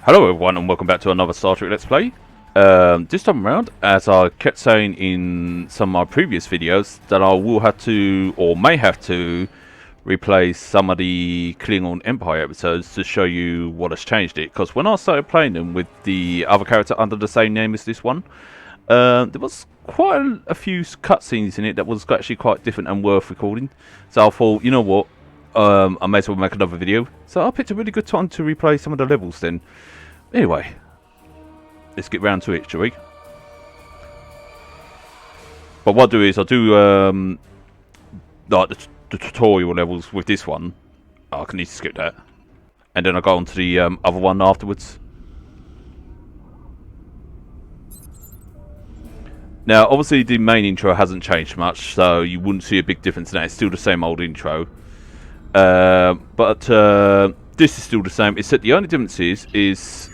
Hello everyone and welcome back to another Star Trek Let's Play. This time around, as I kept saying in some of my previous videos, that I will have to, or may have to, replace some of the Klingon Empire episodes to show you what has changed it. Because when I started playing them with the other character under the same name as this one, there was quite a few cutscenes in it that was actually quite different and worth recording. So I thought, you know what, I may as well make another video. So I picked a really good time to replay some of the levels then. Anyway, let's get round to it, shall we? But what I'll do is I'll do like the tutorial levels with this one. Oh, I can need to skip that, and then I'll go on to the other one afterwards. Now, obviously, the main intro hasn't changed much, so you wouldn't see a big difference in that. It's still the same old intro, but this is still the same. Except the only difference is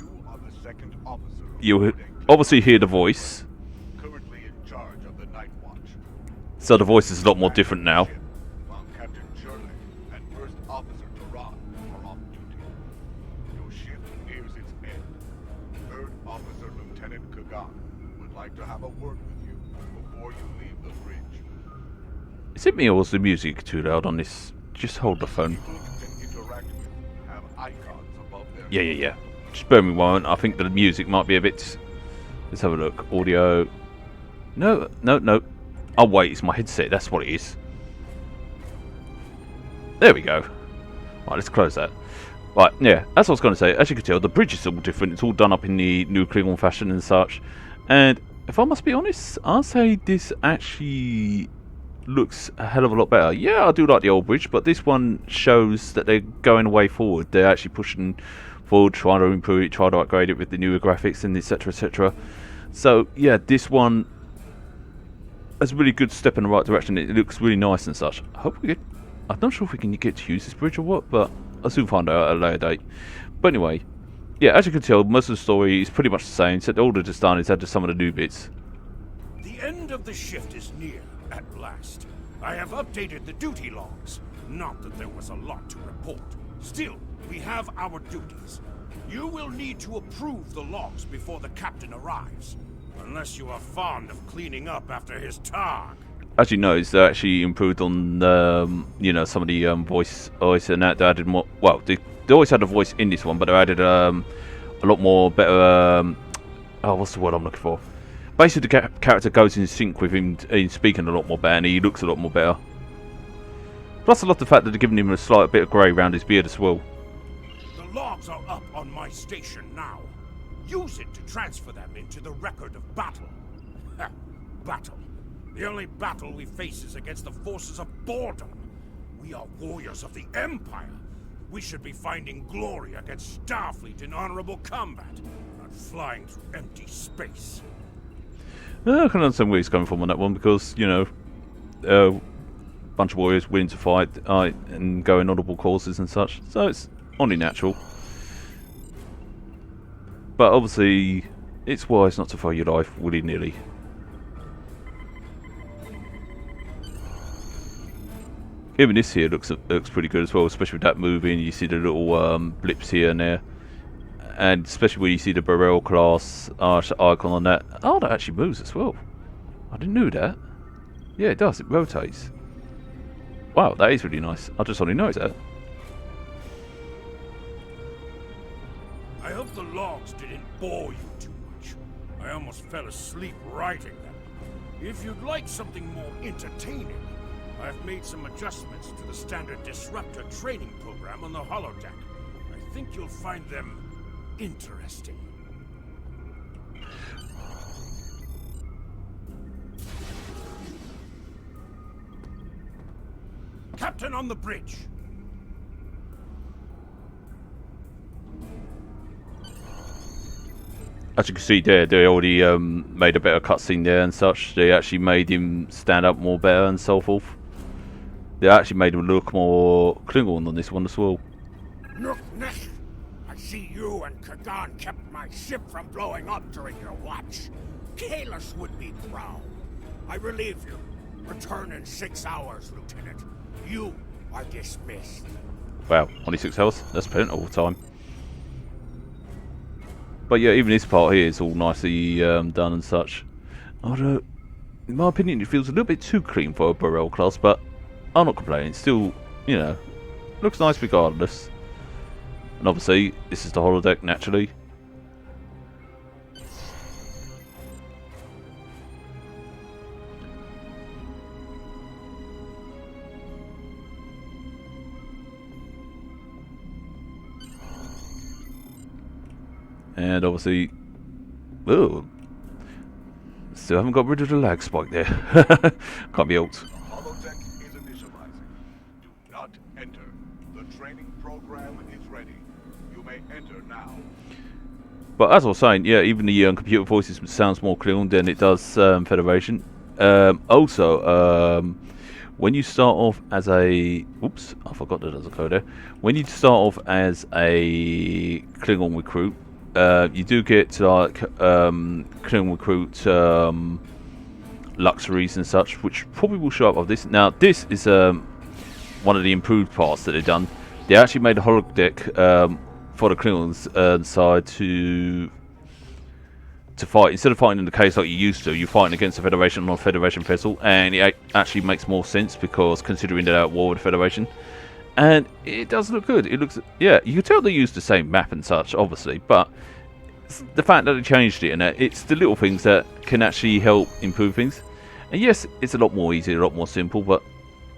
you obviously hear the voice. Currently in charge of the night watch. So the voice is a lot more different now. While Captain Shirley and First Officer Taran are off duty. Your shift nears its end. Third Officer Lieutenant Klingon would like to have a word with you before you leave the bridge. Is it me or is the music too loud on this? Just hold the phone. People you can interact with have icons above their Yeah. Just bear me one. I think the music might be a bit. Let's have a look. Audio. No. Oh wait, it's my headset. That's what it is. There we go. Right, let's close that. Right, yeah. As I was going to say, as you can tell, the bridge is all different. It's all done up in the new Klingon fashion and such. And if I must be honest, I'll say this actually looks a hell of a lot better. Yeah, I do like the old bridge, but this one shows that they're going way forward. They're actually pushing forward, trying to improve it, trying to upgrade it with the newer graphics and etc. So yeah, this one is a really good step in the right direction. It looks really nice and such. I hope we get. I'm not sure if we can get to use this bridge or what, but I'll soon find out at a later date. But anyway, yeah, as you can tell, most of the story is pretty much the same, except all they've just done is added some of the new bits. The end of the shift is near, at last. I have updated the duty logs. Not that there was a lot to report. Still, we have our duties. You will need to approve the logs before the captain arrives. Unless you are fond of cleaning up after his targ. As you notice, they actually improved on some of the voice and that. They added more. Well, they always had a voice in this one, but they added a lot more better. What's the word I'm looking for? Basically, the character goes in sync with him in speaking a lot more better, and he looks a lot more better. Plus, I love the fact that they're giving him a slight bit of grey around his beard as well. The logs are up on my station now. Use it to transfer them into the record of battle. Battle. The only battle we face is against the forces of boredom. We are warriors of the Empire. We should be finding glory against Starfleet in honorable combat, not flying through empty space. I can understand where he's coming from on that one, because, you know, a bunch of warriors willing to fight and go in honourable causes and such, so it's only natural. But obviously, it's wise not to throw your life willy-nilly. Even this here looks pretty good as well, especially with that moving. You see the little blips here and there. And especially when you see the Burrell class icon on that. Oh, that actually moves as well. I didn't know that. Yeah, it does. It rotates. Wow, that is really nice. I just only noticed that. I hope the logs didn't bore you too much. I almost fell asleep writing them. If you'd like something more entertaining, I've made some adjustments to the standard disruptor training program on the holodeck. I think you'll find them interesting. Captain on the bridge. As you can see there, they already made a better cutscene there and such. They actually made him stand up more better and so forth. They actually made him look more Klingon on this one as well. Look, Nick. I see you and Klingon kept my ship from blowing up during your watch. Kalis would be proud. I relieve you. Return in 6 hours, Lieutenant. You are dismissed. Wow, only 6 hours? That's plenty of time. But yeah, even this part here is all nicely done and such. Although, in my opinion, it feels a little bit too clean for a Burrell class, but I'm not complaining. Still, you know, looks nice regardless. And obviously, this is the holodeck, naturally. And obviously, oh, still haven't got rid of the lag spike there. Can't be helped. The holodeck is initializing. Do not enter. The training program is ready. You may enter now. But as I was saying, yeah, even the computer voices sounds more Klingon than it does Federation. Also, when you start off as a... Oops, I forgot that there's a code there. When you start off as a Klingon recruit, you do get like Klingon recruit luxuries and such, which probably will show up of this. Now, this is one of the improved parts that they've done. They actually made a holodeck for the Klingons side to fight. Instead of fighting in the case like you used to, you're fighting against the Federation on a Federation vessel, and it actually makes more sense because considering they're at war with the Federation. And it does look good. It looks, yeah, you can tell they used the same map and such, obviously, but the fact that they changed it and it's the little things that can actually help improve things. And yes, it's a lot more easy, a lot more simple, but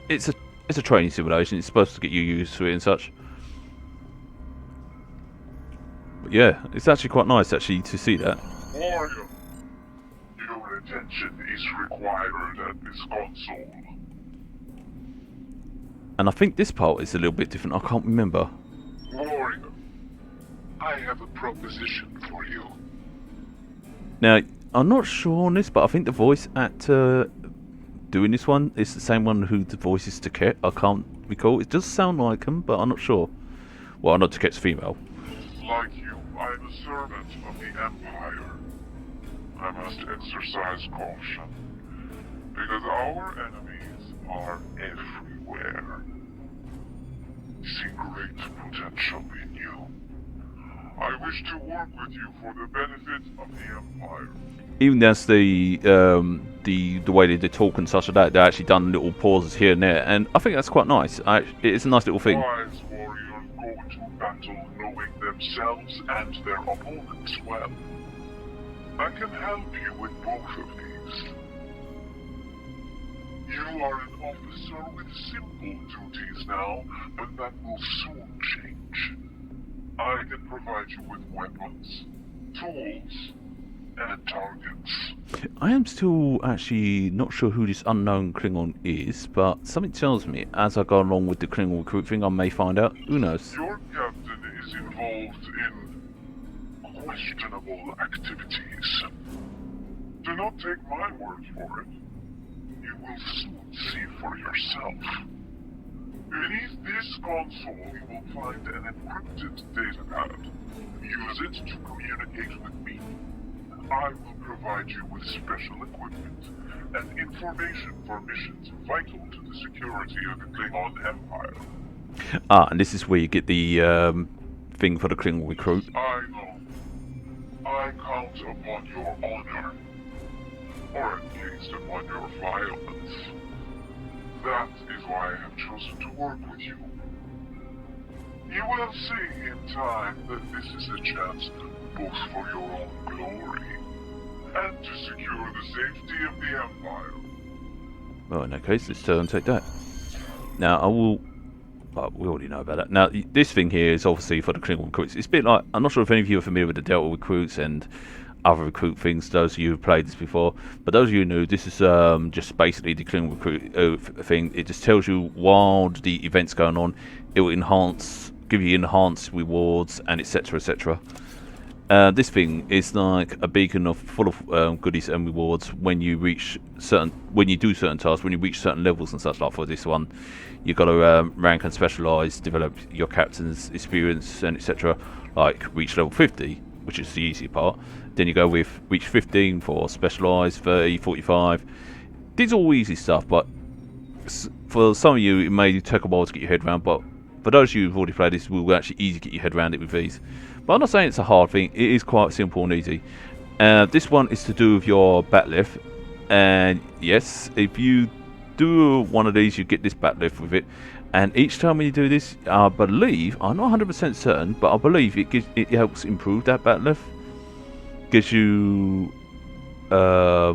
it's a training simulation. It's supposed to get you used to it and such. But yeah, it's actually quite nice actually to see that. Warrior, your attention is required at this console. And I think this part is a little bit different. I can't remember. Warrior, I have a proposition for you. Now, I'm not sure on this, but I think the voice actor doing this one is the same one who the voices to Ket. I can't recall. It does sound like him, but I'm not sure. Well, not to Ket's female. Like you, I'm a servant of the Empire. I must exercise caution, because our enemies are everywhere. See great potential in you. I wish to work with you for the benefit of the Empire. Even as the way they talk and such like that, they've actually done little pauses here and there, and I think that's quite nice. It's a nice little thing. Wise warriors go into battle knowing themselves and their opponents well. I can help you with both of these. You are an officer with simple duties now, but that will soon change. I can provide you with weapons, tools, and targets. I am still actually not sure who this unknown Klingon is, but something tells me as I go along with the Klingon recruit thing I may find out. Who knows? Your captain is involved in questionable activities. Do not take my word for it. You will soon see for yourself. Beneath this console, you will find an encrypted datapad. Use it to communicate with me. I will provide you with special equipment and information for missions vital to the security of the Klingon Empire. Ah, and this is where you get the thing for the Klingon recruit. I know. I count upon your honor. Or at least upon your violence. That is why I have chosen to work with you. You will see in time that this is a chance both for your own glory and to secure the safety of the Empire. Well, in that case, let's turn and take that. Now, I will... Well, we already know about that. Now, this thing here is obviously for the Klingon recruits. It's a bit like... I'm not sure if any of you are familiar with the Delta recruits and other recruit things, those of you who've played this before. But those of you who knew, this is just basically the Klingon recruit thing. It just tells you while the event's going on, it will give you enhanced rewards and etc. etc. This thing is like a beacon full of goodies and rewards when you do certain tasks, when you reach certain levels and such. Like for this one, you've got to rank and specialise, develop your captain's experience and etc. Like reach level 50, which is the easy part. Then you go with reach 15 for specialise, 30, 45. These are all easy stuff, but for some of you it may take a while to get your head around. But for those of you who've already played this, will actually easily get your head around it with these. But I'm not saying it's a hard thing. It is quite simple and easy. This one is to do with your bat lift, and yes, if you do one of these, you get this bat lift with it. And each time when you do this, I believe, I'm not 100% certain, but I believe it helps improve that bat lift. Gives you, yeah,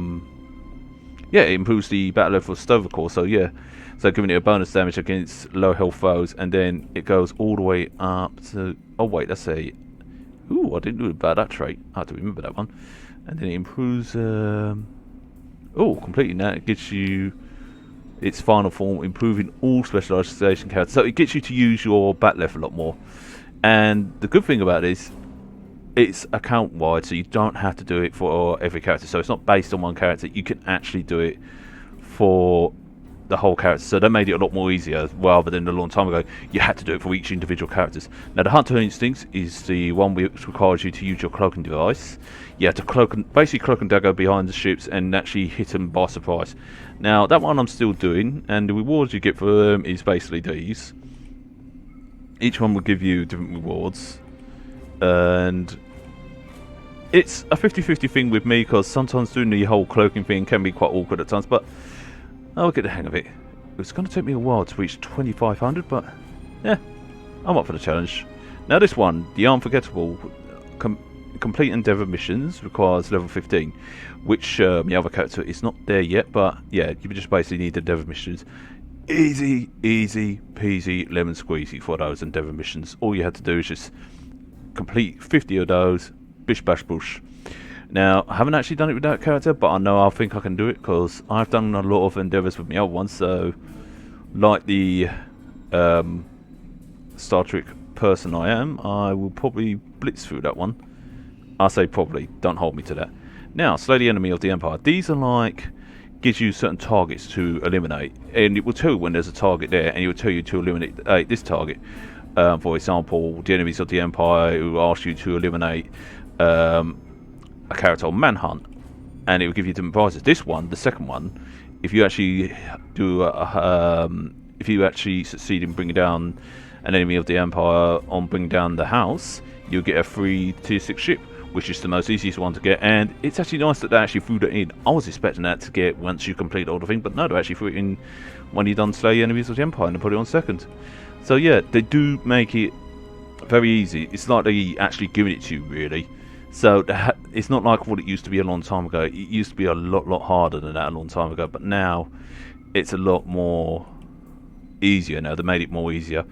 it improves the battle level for Stover Core, so yeah. So giving it a bonus damage against low health foes, and then it goes all the way up to... Oh wait, that's a... Ooh, I didn't know about that trait. I have to remember that one. And then it improves... Oh, completely now. It gives you its final form, improving all specialization characters. So it gets you to use your bat level a lot more. And the good thing about this, it's account wide, so you don't have to do it for every character. So it's not based on one character. You can actually do it for the whole character. So that made it a lot more easier, rather than a long time ago you had to do it for each individual characters. Now the Hunter Instinct is the one which requires you to use your cloaking device. You have to basically cloak and dagger behind the ships and actually hit them by surprise. Now that one I'm still doing, and the rewards you get for them is basically these. Each one will give you different rewards, and it's a 50-50 thing with me, because sometimes doing the whole cloaking thing can be quite awkward at times, but I'll get the hang of it. It's going to take me a while to reach 2500, but yeah, I'm up for the challenge. Now this one, the Unforgettable, complete Endeavour missions, requires level 15, which the other character is not there yet, but yeah, you just basically need Endeavour missions. Easy peasy lemon squeezy for those Endeavour missions. All you had to do is just complete 50 of those, bish bash bush. Now, I haven't actually done it with that character, but I think I can do it, because I've done a lot of endeavours with my other ones. So, like the Star Trek person I am, I will probably blitz through that one. I say probably, don't hold me to that. Now, slay the enemy of the Empire. These are like, gives you certain targets to eliminate, and it will tell you when there's a target there, and it will tell you to eliminate this target. For example, the enemies of the Empire who ask you to eliminate a character on Manhunt, and it will give you different prizes. This one, the second one, if you actually do, if you actually succeed in bringing down an enemy of the Empire on bringing down the house, you'll get a free tier 6 ship, which is the most easiest one to get. And it's actually nice that they actually threw that in. I was expecting that to get once you complete all the thing, but no, they actually threw it in when you done slay enemies of the Empire and put it on second. So yeah, they do make it very easy. It's like they actually giving it to you, really. So it's not like what it used to be a long time ago. It used to be a lot harder than that a long time ago, but now it's a lot more easier now. They made it more easier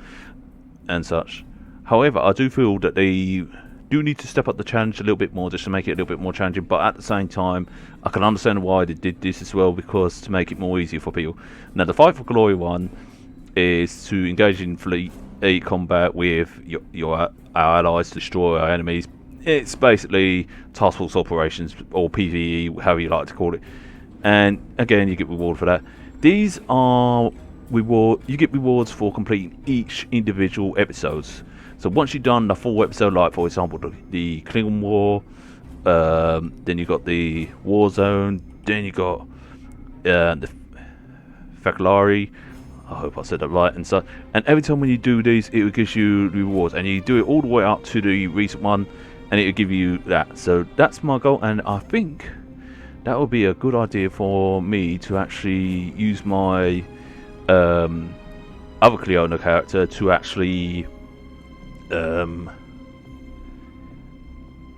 and such. However, I do feel that they do need to step up the challenge a little bit more, just to make it a little bit more challenging. But at the same time, I can understand why they did this as well, because to make it more easier for people. Now the Fight for Glory one is to engage in fleet combat with our allies, destroy our enemies. It's basically task force operations, or PvE, however you like to call it. And again, you get reward for that. These are you get rewards for completing each individual episodes. So once you've done the full episode, like for example the Klingon War, then you got the War Zone, then you got the Fakulari. I hope I said that right. And every time when you do these, it will give you rewards, and you do it all the way up to the recent one, and it will give you that. So that's my goal, and I think that would be a good idea for me to actually use my other Cleona character to actually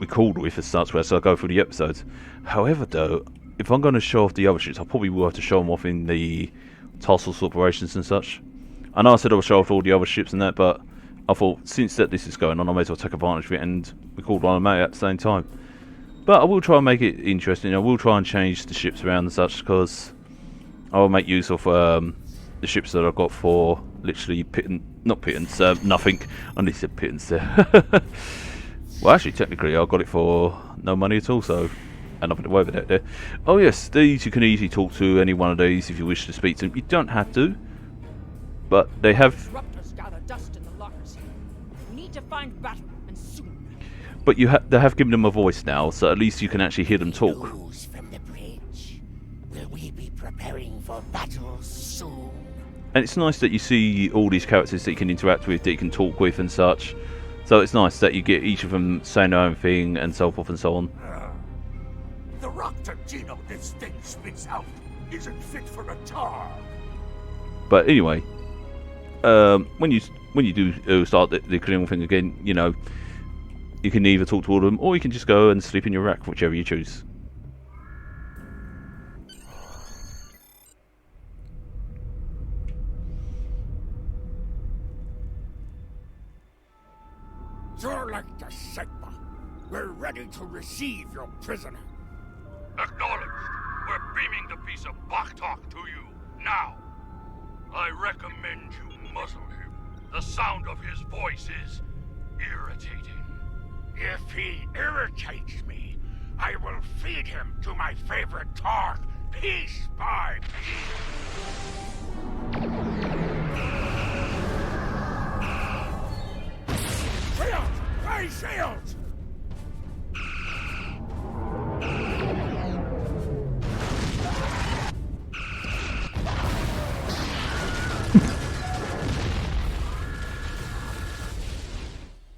record with as such, where so I go through the episodes. However, though, if I'm going to show off the other ships, I probably will have to show them off in the task force operations and such. I know I said I would show off all the other ships and that, but I thought since this is going on, I may as well take advantage of it and record one of them at the same time. But I will try and make it interesting. I will try and change the ships around and such, because I will make use of the ships that I've got for literally nothing. I only said pittance there. Well, actually, technically, I got it for no money at all, so and nothing to worry about there. Oh yes, these you can easily talk to any one of these if you wish to speak to them. You don't have to, but they have. Disruptors gather dust in the lockers here. We need to find battle, and soon. But they have given them a voice now, so at least you can actually hear them talk. News from the bridge. Will we be preparing for battle soon? And it's nice that you see all these characters that you can interact with, that you can talk with and such. So it's nice that you get each of them saying their own thing and so forth and so on. The Roctagino this thing spits out isn't fit for a tar. But anyway, when you do start the Klingon thing again, you know, you can either talk to all of them or you can just go and sleep in your rack, whichever you choose. Like the Sigma, we're ready to receive your prisoner. Acknowledged. We're beaming the piece of Baktok to you, now. I recommend you muzzle him. The sound of his voice is irritating. If he irritates me, I will feed him to my favorite targ, piece by piece. Shields! Ray shields!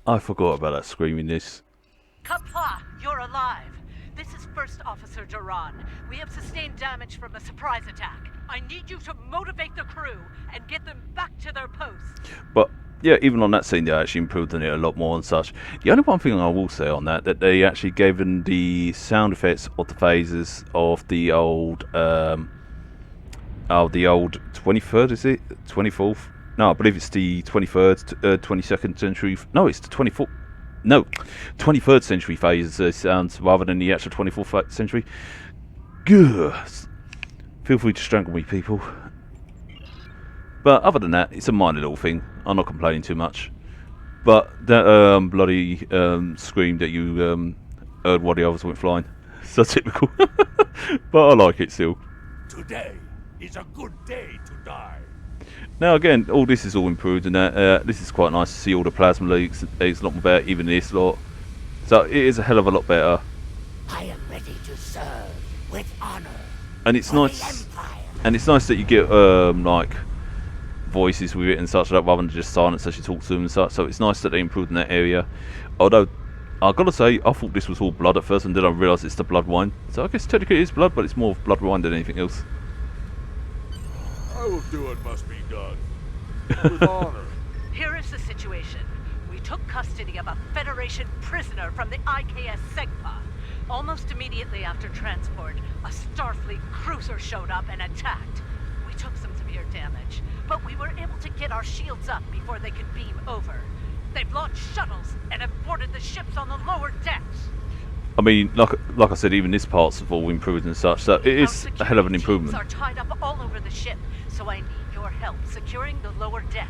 I forgot about that screaming this. Kapla, you're alive. This is First Officer Duran. We have sustained damage from a surprise attack. I need you to motivate the crew and get them back to their posts. But yeah, even on that scene, they actually improved on it a lot more and such. The only one thing I will say on that they actually gave them the sound effects of the phases of the old 23rd, is it? 24th? No, I believe it's the 23rd, 22nd century. No, it's the 24th. No, 23rd century phase sounds rather than the actual 24th century. Good. Feel free to strangle me, people. But other than that, it's a minor little thing. I'm not complaining too much. But that bloody scream that you heard while the others went flying. So typical. But I like it still. Today is a good day to die. Now again, all this is all improved, and this is quite nice to see all the plasma leaks. It's a lot more better, even this lot. So it is a hell of a lot better. I am ready to serve with honor. And it's nice, and it's nice that you get like voices with it and such like that, rather than just silence as you talk to them and such. So it's nice that they improved in that area. Although I gotta say, I thought this was all blood at first, and then I realised it's the blood wine. So I guess technically it is blood, but it's more blood wine than anything else. I will do what must be done. With honor. Here is the situation. We took custody of a Federation prisoner from the IKS Segpa. Almost immediately after transport, a Starfleet cruiser showed up and attacked. We took some severe damage, but we were able to get our shields up before they could beam over. They've launched shuttles and have boarded the ships on the lower decks. I mean, like I said, even this part's all improved and such, so it is a hell of an improvement. Our security teams are tied up all over the ship, so I need your help securing the lower deck.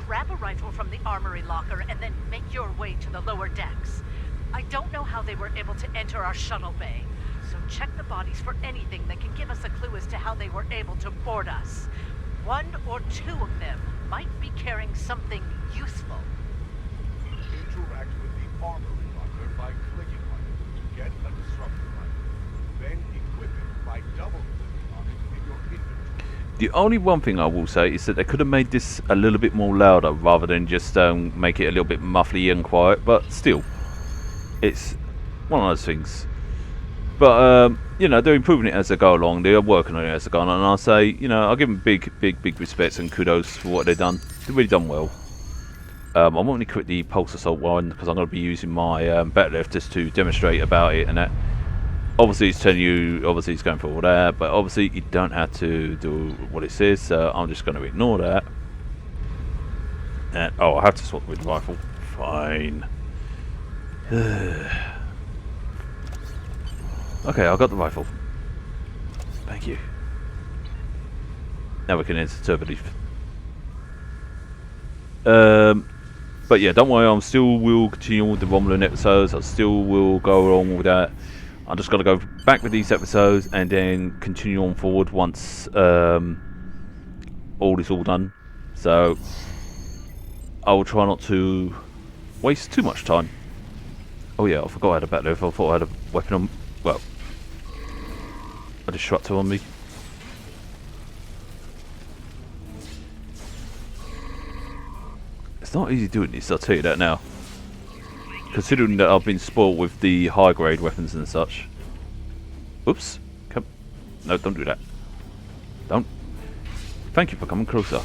Grab a rifle from the armory locker and then make your way to the lower decks. I don't know how they were able to enter our shuttle bay, so check the bodies for anything that can give us a clue as to how they were able to board us. One or two of them might be carrying something useful. Interact with the armory locker by clicking on it to get a disruptor rifle. Then equip it by double-clicking on it in your inventory. The only one thing I will say is that they could have made this a little bit more louder rather than just make it a little bit muffly and quiet, but still, it's one of those things. But you know, they're improving it as they go along. They are working on it as they go along, and I'll say, you know, I'll give them big respects and kudos for what they've done. They've really done well. I won't really quit the pulse assault one because I'm going to be using my battle lift just to demonstrate about it and that. Obviously, it's telling you, obviously, it's going for all that, but obviously, you don't have to do what it says, so I'm just going to ignore that. And oh, I have to swap with the rifle. Fine. Okay, I got the rifle. Thank you. Now we can enter turbo leaf. But yeah, don't worry, I still will continue with the Romulan episodes. I still will go along with that. I'm just going to go back with these episodes and then continue on forward once all is all done. So I will try not to waste too much time. Oh yeah, I forgot I had a battle rifle. I thought I had a weapon on. Well, a disruptor on me. It's not easy doing this, I'll tell you that now. Considering that I've been spoiled with the high grade weapons and such. Oops. Come. No, don't do that. Don't. Thank you for coming closer.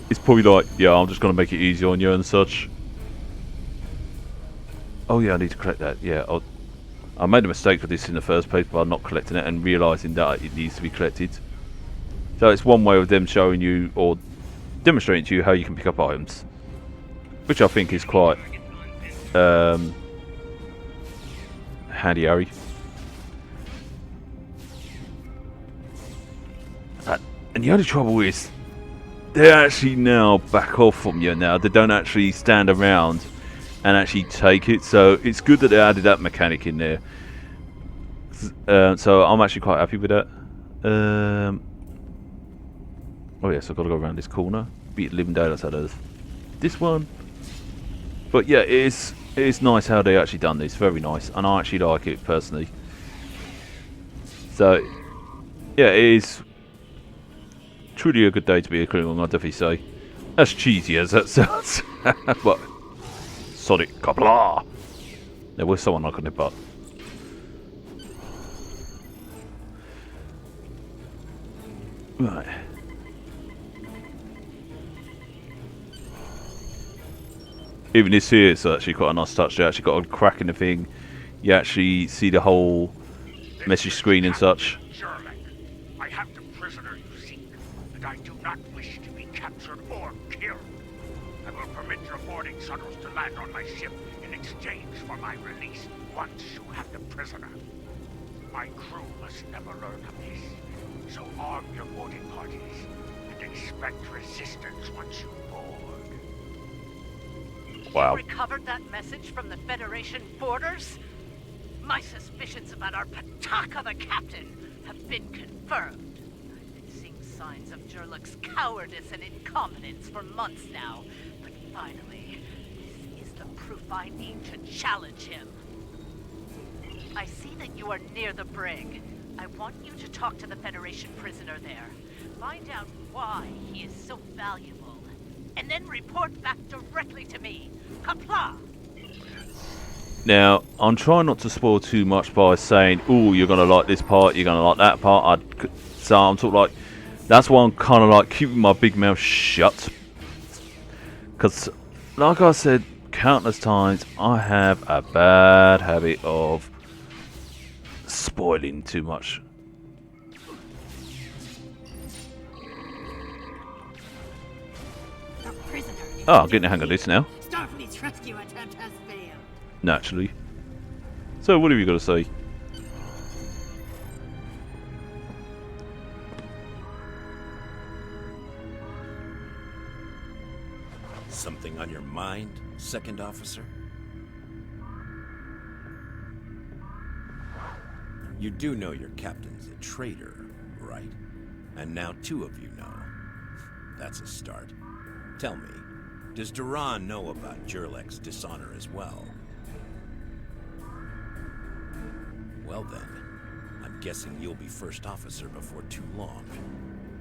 It's probably like, yeah, I'm just going to make it easy on you and such. Oh yeah, I need to collect that. Yeah, I made a mistake with this in the first place by not collecting it and realising that it needs to be collected. So it's one way of them showing you or demonstrating to you how you can pick up items, which I think is quite handy-ary. And the only trouble is they actually now back off from you now. They don't actually stand around and actually take it, so it's good that they added that mechanic in there. So I'm actually quite happy with that. Oh yes, I've got to go around this corner. Beat living daylights out of this one. But yeah, it is nice how they actually done this. Very nice, and I actually like it personally. So yeah, it is truly a good day to be a Klingon, I'd definitely say. As cheesy as that sounds, but Sonic Kapla! There was someone knocking their butt. Right. Even this here is actually quite a nice touch. They actually got a crack in the thing. You actually see the whole message screen and such. I have the prisoner you seek, and I do not wish to be captured or killed. I will permit your boarding shuttles to land on my ship in exchange for my release once you have the prisoner. My crew must never learn of this, so arm your boarding parties and expect resistance once you board. Wow. You recovered that message from the Federation borders? My suspicions about our Pataka the captain have been confirmed. I've been seeing signs of Jurluk's cowardice and incompetence for months now, but finally, this is the proof I need to challenge him. I see that you are near the brig. I want you to talk to the Federation prisoner there. Find out why he is so valuable, and then report back directly to me. Kapla! Now, I'm trying not to spoil too much by saying, "Oh, you're gonna like this part, you're gonna like that part." So I'm sort of like, that's why I'm kind of like keeping my big mouth shut, because, like I said countless times, I have a bad habit of spoiling too much. Oh, I'm getting the hang of this now. Starfleet's rescue attempt has failed. Naturally. So, what have you got to say? Something on your mind, second officer? You do know your captain's a traitor, right? And now two of you know. That's a start. Tell me, does Duran know about Jurlek's dishonor as well? Well then, I'm guessing you'll be first officer before too long.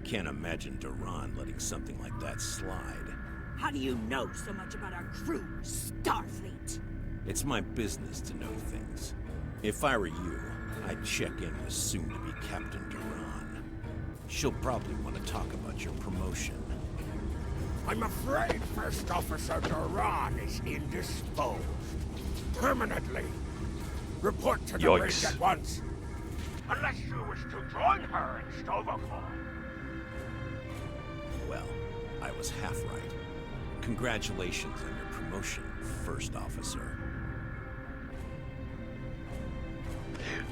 Can't imagine Duran letting something like that slide. How do you know so much about our crew, Starfleet? It's my business to know things. If I were you, I'd check in with soon-to-be Captain Duran. She'll probably want to talk about your promotion. I'm afraid First Officer Duran is indisposed. Permanently. Report to the brig Yikes. at once. Unless you wish to join her in Stovall. Well, I was half right. Congratulations on your promotion, First Officer.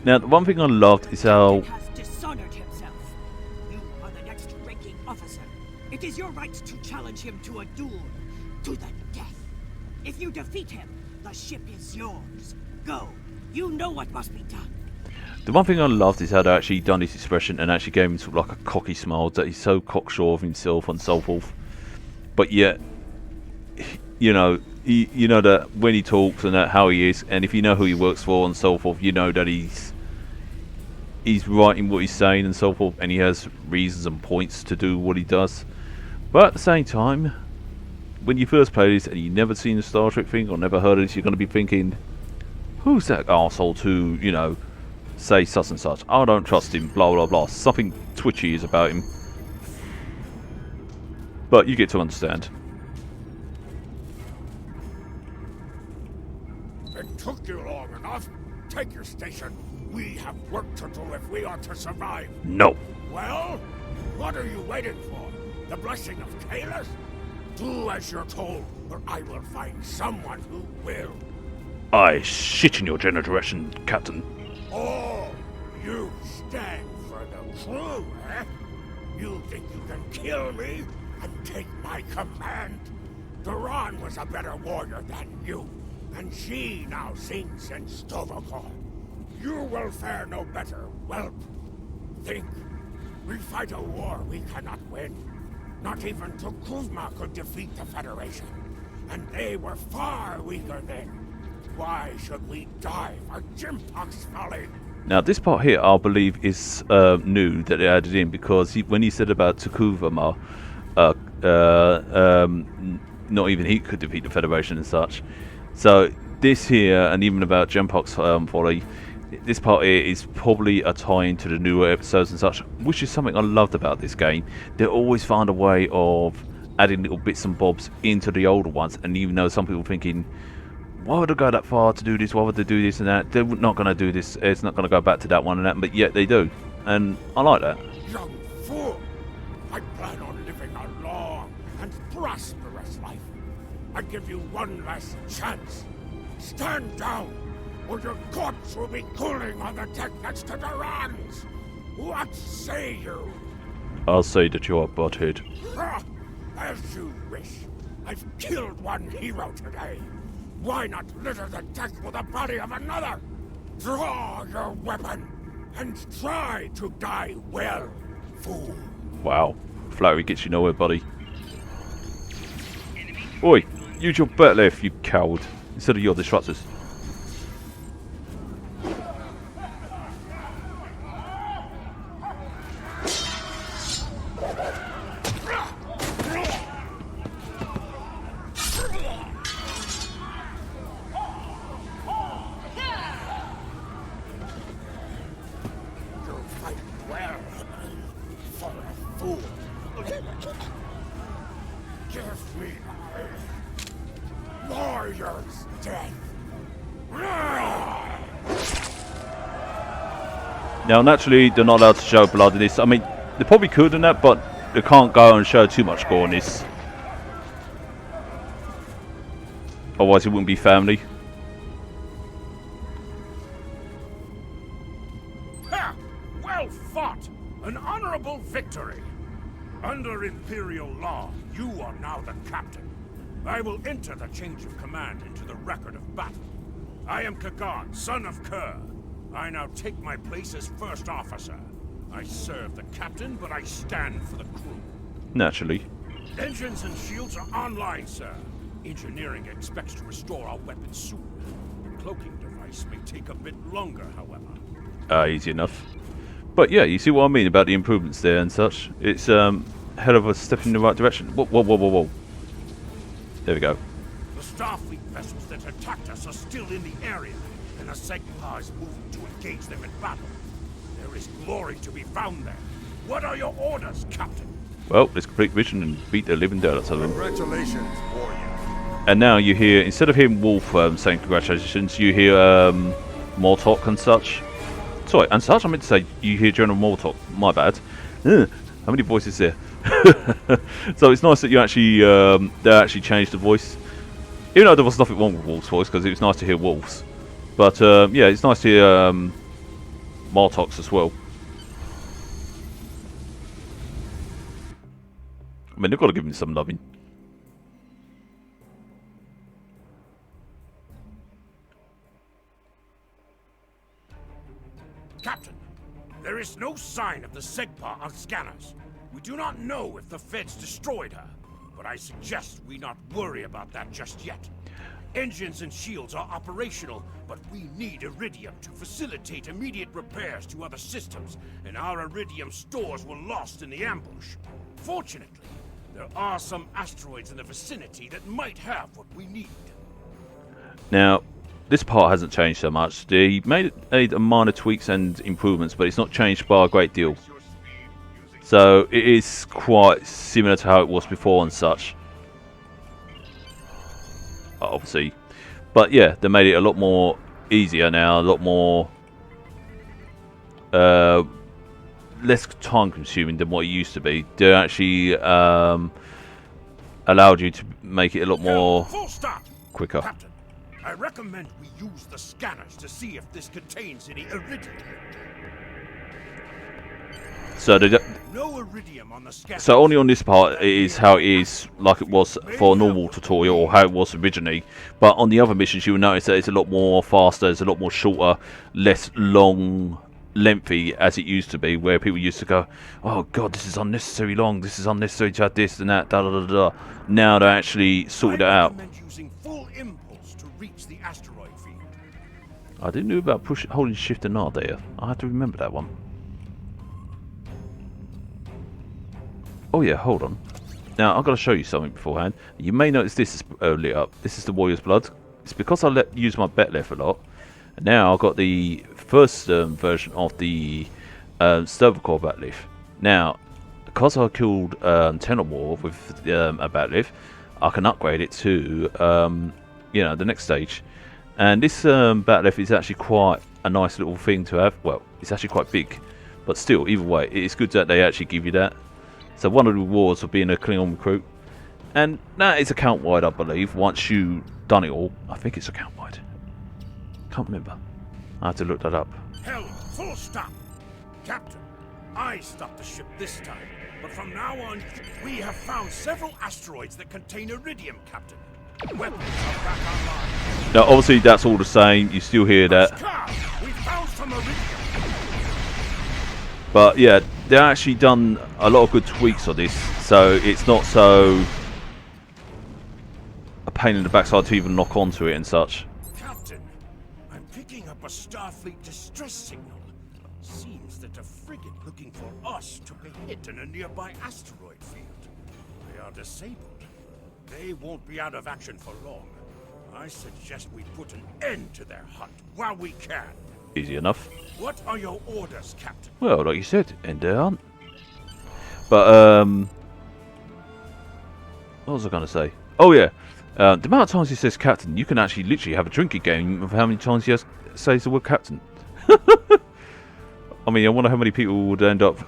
Now, the one thing I loved is how... He has dishonored himself. You are the next ranking officer. It is your right to challenge him to a duel, to the death. If you defeat him, the ship is yours. Go. You know what must be done. The one thing I loved is how they actually done his expression and actually gave him sort of like a cocky smile, that he's so cocksure of himself and so forth. But yet, you know that when he talks and that how he is, and if you know who he works for and so forth, you know that he's right in what he's saying and so forth, and he has reasons and points to do what he does. But at the same time, when you first play this and you've never seen a Star Trek thing or never heard of this, you're going to be thinking, who's that arsehole to, you know, say such and such? I don't trust him, blah blah blah. Something twitchy is about him. But you get to understand. It took you long enough. Take your station. We have work to do if we are to survive. No. Well, what are you waiting for? The blessing of Kalis? Do as you're told, or I will find someone who will. I shit in your general direction, Captain. Oh, you stand for the crew, eh? You think you can kill me and take my command? Duran was a better warrior than you, and she now sings in Stovokor. You will fare no better, whelp. Think. We fight a war we cannot win. Not even Tukuzma could defeat the Federation. And they were far weaker then. Why should we die for Jimpock's folly? Now this part here, I believe, is new that they added in, because when he said about Tukuzma, not even he could defeat the Federation and such. So this here, and even about Jimpock's folly, this part here is probably a tie-in to the newer episodes and such, which is something I loved about this game. They always find a way of adding little bits and bobs into the older ones, and even though some people are thinking, why would they go that far to do this, why would they do this and that, they're not going to do this, it's not going to go back to that one and that, but yet they do, and I like that. Young fool! I plan on living a long and prosperous life. I give you one last chance. Stand down, or your corpse will be cooling on the deck next to Duran's. What say you? I'll say that you are butthead. As you wish. I've killed one hero today. Why not litter the deck with the body of another? Draw your weapon and try to die well, fool. Wow, flattery gets you nowhere, buddy. Oi, use your butt left, you coward, instead of your disruptors. Now, naturally, they're not allowed to show blood in this. I mean, they probably could in that, but they can't go and show too much gore in this. Otherwise, it wouldn't be family. Ha! Well fought! An honorable victory! Under Imperial law, you are now the captain. I will enter the change of command into the record of battle. I am Kagan, son of Kerr. I now take my place as first officer. I serve the captain, but I stand for the crew. Naturally. Engines and shields are online, sir. Engineering expects to restore our weapons soon. The cloaking device may take a bit longer, however. Easy enough. But yeah, you see what I mean about the improvements there and such. It's hell of a step in the right direction. Whoa, whoa, whoa, whoa, whoa. There we go. The Starfleet vessels that attacked us are still in the area, and the Segpa is moving to engage them in battle. There is glory to be found there. What are your orders, Captain? Well, let's complete mission and beat the living daylights out of them. Congratulations, warrior. And now you hear, instead of hearing Wolf saying congratulations, you hear Mortok and such. Sorry, and such, I meant to say you hear General Mortok. My bad. How many voices there? So it's nice that you actually they actually changed the voice. Even though there was nothing wrong with Wolf's voice, because it was nice to hear Wolf's. But yeah, it's nice to hear Mortok's as well. I mean, they've got to give him some loving. Captain, there is no sign of the Segpa on scanners. We do not know if the Feds destroyed her, but I suggest we not worry about that just yet. Engines and shields are operational, but we need iridium to facilitate immediate repairs to other systems, and our iridium stores were lost in the ambush. Fortunately, There are some asteroids in the vicinity that might have what we need. Now, this part hasn't changed so much. They made minor tweaks and improvements, but it's not changed by a great deal. So it is quite similar to how it was before and such. Obviously. But yeah, they made it a lot more easier now, a lot more less time consuming than what it used to be. They actually allowed you to make it a lot more quicker. Captain, I recommend we use the scanners to see if this contains any iridium. So no iridium on the scanner. So only on this part it is how it is like it was for a normal tutorial, or how it was originally. But on the other missions you will notice that it's a lot more faster, it's a lot more shorter, less lengthy as it used to be, where people used to go, oh god, this is unnecessary long, this is unnecessary to have this and that, da da da da. Now they actually sorted it out. Using full impulse to reach the asteroid field. I didn't know about holding shift and R there. I have to remember that one. Oh yeah, hold on. Now I've got to show you something beforehand. You may notice this is lit up. This is the Warrior's Blood. It's because I use my bet left a lot. And now I've got the first version of the server core bat lift. Now, because I killed 10 or more with a bat lift, I can upgrade it to you know, the next stage. And this bat lift is actually quite a nice little thing to have. Well, it's actually quite big, but still, either way, it's good that they actually give you that. So one of the rewards of being a Klingon recruit, and that is account wide, I believe. Once you've done it all, I think it's account wide. Can't remember. I have to look that up. Hell, full stop, Captain. I stopped the ship this time, but from now on, we have found several asteroids that contain iridium, Captain. Weapons are back online. Now, obviously, that's all the same. You still hear that. We found some iridium. But yeah, they've actually done a lot of good tweaks on this, so it's not so a pain in the backside to even knock onto it and such. Captain, I'm picking up a Starfleet distress signal. Seems that a frigate looking for us took a hit in a nearby asteroid field. They are disabled. They won't be out of action for long. I suggest we put an end to their hunt while we can. Easy enough. What are your orders, Captain? Well, like you said, end their hunt. But what was I going to say? Oh yeah, the amount of times he says Captain, you can actually literally have a drinking game of how many times he says the word Captain. I mean, I wonder how many people would end up.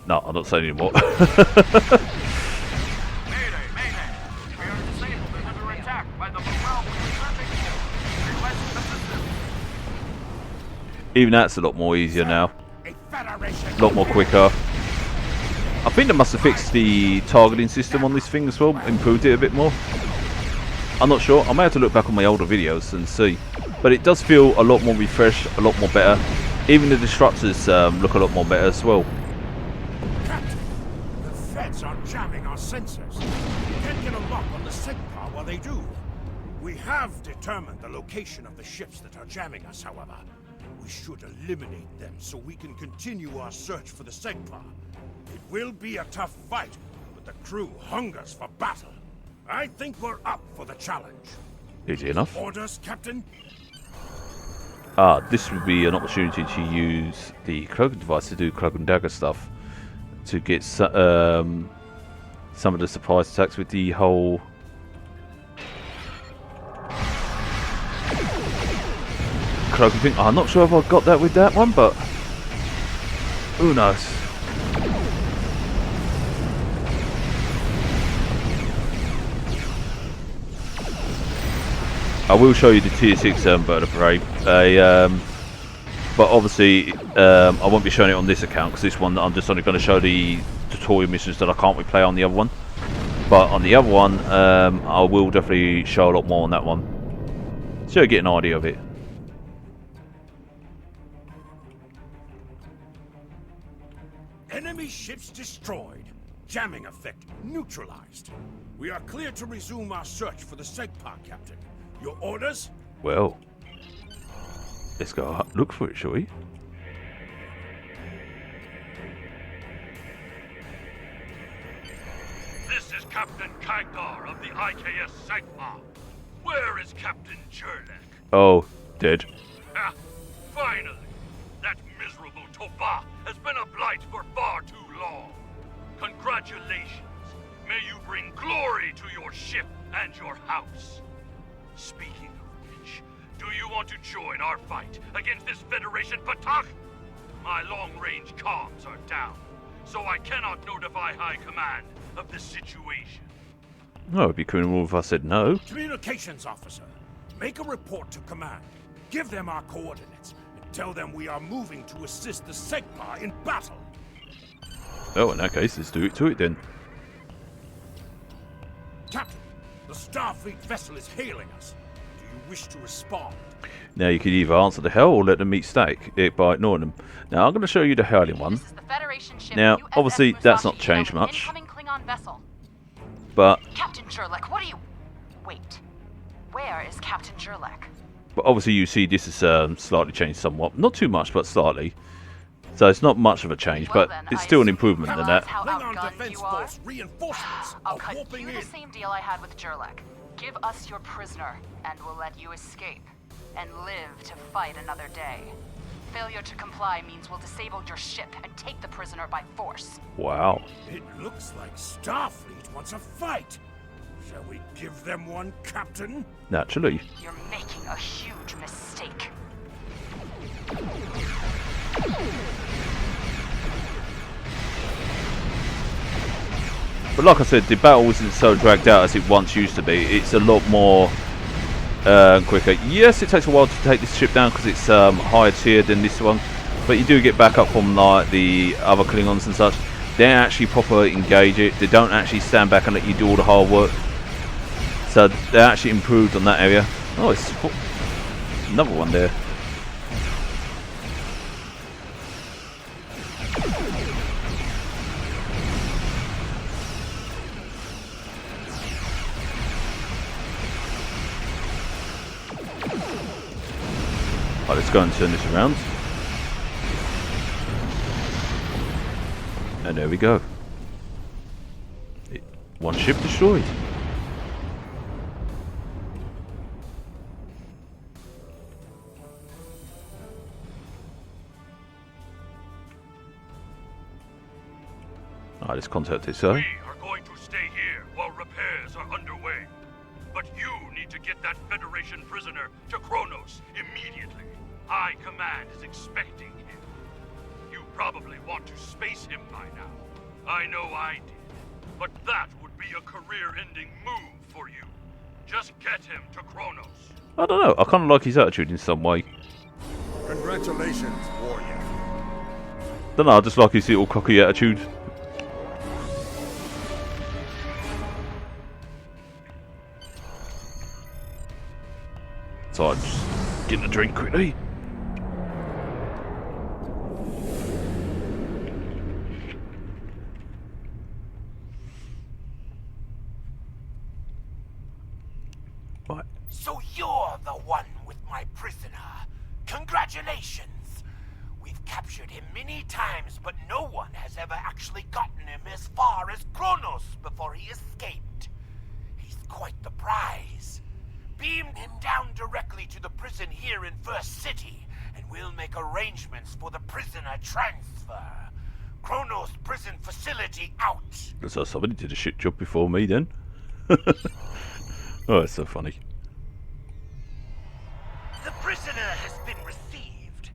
No, I'm not saying anymore. Mayday, mayday. We are disabled and under attack by the Revamped researching. Request assistance. Even that's a lot more easier now. A lot more quicker. I think they must have fixed the targeting system on this thing as well, improved it a bit more. I'm not sure. I may have to look back on my older videos and see. But it does feel a lot more refreshed, a lot more better. Even the disruptors look a lot more better as well. Captain, the feds are jamming our sensors. We can't get a lock on the SegPar while they do. We have determined the location of the ships that are jamming us, however. We should eliminate them so we can continue our search for the SegPar. It will be a tough fight, but the crew hungers for battle. I think we're up for the challenge. Easy enough. Orders, Captain? This would be an opportunity to use the cloaking device to do cloak and dagger stuff. To get some of the surprise attacks with the whole... cloaking thing. I'm not sure if I got that with that one, but... who knows? I will show you the tier 6 vertebrae, but obviously I won't be showing it on this account because this one I'm just only going to show the tutorial missions that I can't replay on the other one. But on the other one, I will definitely show a lot more on that one, so you get an idea of it. Enemy ships destroyed. Jamming effect neutralized. We are clear to resume our search for the SegPar, Captain. Your orders? Well, let's go look for it, shall we? Captain Kagdar of the IKS Sigma. Where is Captain Jurlek? Oh, dead. Ah, finally! That miserable Toba has been a blight for far too long. Congratulations. May you bring glory to your ship and your house. Speaking of which, do you want to join our fight against this Federation Patak? My long-range comms are down, so I cannot notify High Command of the situation. Oh, it'd be criminal if I said no. Communications officer, make a report to command. Give them our coordinates and tell them we are moving to assist the Sigma in battle. Oh, in that case, let's do it to it then. Captain, the Starfleet vessel is hailing us. Do you wish to respond? Now you could either answer the hell or let them meet static by ignoring them. Now I'm going to show you the hailing one. This is the Federation ship Now, USS obviously, that's not Musashi changed hailing much. Incoming Klingon vessel. But Captain Jurlek, what are you... Wait. Where is Captain Jurlek? obviously you see this is slightly changed somewhat. Not too much, but slightly. So it's not much of a change, Well, but then, it's I still an assume improvement you than realize that. how Klingon outgunned Defense you are? Force reinforcements I'll are cut warping you in. the same deal I had with Jurlek. Give us your prisoner, and we'll let you escape. And live to fight another day. Failure to comply means we'll disable your ship and take the prisoner by force. Wow. It looks like Starfleet wants a fight. Shall we give them one, Captain? Naturally. You're making a huge mistake. But like I said, the battle isn't so dragged out as it once used to be. It's a lot more quicker. Yes, it takes a while to take this ship down because it's higher tier than this one. But you do get backup from like the other Klingons and such. They actually proper engage it. They don't actually stand back and let you do all the hard work. So they actually improved on that area. Oh, it's another one there. Right, let's go and turn this around. And there we go. One ship destroyed. Alright, let's contact this guy. We are going to stay here while repairs are underway. But you need to get that Federation prisoner to Kronos immediately. High Command is expecting him. You probably want to space him by now. I know I did. But that would be a career-ending move for you. Just get him to Kronos. I don't know, I kind of like his attitude in some way. Congratulations, warrior. Don't know, I just like his little cocky attitude. So I'm just getting a drink quickly. Right. So you're the one with my prisoner. Congratulations. We've captured him many times, but no one has ever actually gotten him as far as Kronos before he escaped. He's quite the prize. Beam him down directly to the prison here in First City, and we'll make arrangements for the prisoner transfer. Kronos prison facility out. So somebody did a shit job before me then. Oh, it's so funny. The prisoner has been received.